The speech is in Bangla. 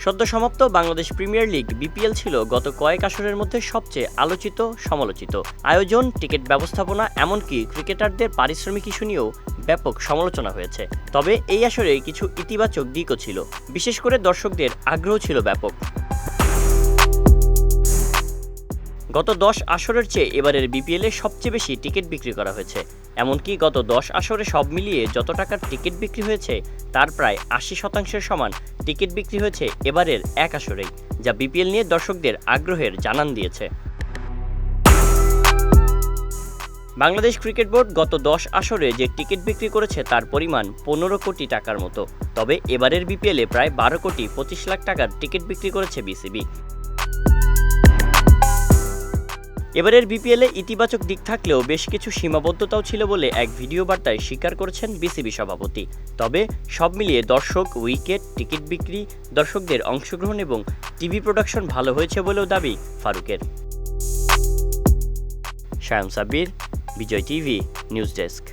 সদ্য সমাপ্ত বাংলাদেশ প্রিমিয়ার লিগ বিপিএল ছিল গত কয়েক আসরের মধ্যে সবচেয়ে আলোচিত সমালোচিত। আয়োজন, টিকিট ব্যবস্থাপনা, এমনকি ক্রিকেটারদের পারিশ্রমিক ইস্যু নিয়েও ব্যাপক সমালোচনা হয়েছে। তবে এই আসরে কিছু ইতিবাচক দিকও ছিল, বিশেষ করে দর্শকদের আগ্রহ ছিল ব্যাপক। গত 10 আসরের চেয়ে এবারের বিপিএলে সবচেয়ে বেশি টিকিট বিক্রি করা হয়েছে। এমনকি গত 10 আসরে সব মিলিয়ে যত টাকার টিকিট বিক্রি হয়েছে তার প্রায় 80% সমান টিকিট বিক্রি হয়েছে এবারের এক আসরেই, যা বিপিএল নিয়ে দর্শকদের আগ্রহের জানান দিয়েছে। বাংলাদেশ ক্রিকেট বোর্ড গত 10 আসরে যে টিকিট বিক্রি করেছে তার পরিমাণ 15 কোটি টাকার মতো। তবে এবারের বিপিএলে প্রায় 12 কোটি 25 লাখ টাকার টিকিট বিক্রি করেছে বিসিবি। এবারের বিপিএলে ইতিবাচক দিক থাকলেও বেশ কিছু সীমাবদ্ধতাও ছিল বলে এক ভিডিও বার্তায় স্বীকার করেছেন বিসিবি সভাপতি। তবে সব মিলিয়ে দর্শক, উইকেট, টিকিট বিক্রি, দর্শকদের অংশগ্রহণ এবং টিভি প্রোডাকশন ভালো হয়েছে বলেও দাবি ফারুকের। শায়াম সাব্বির, বিজয় টিভি, নিউজ ডেস্ক।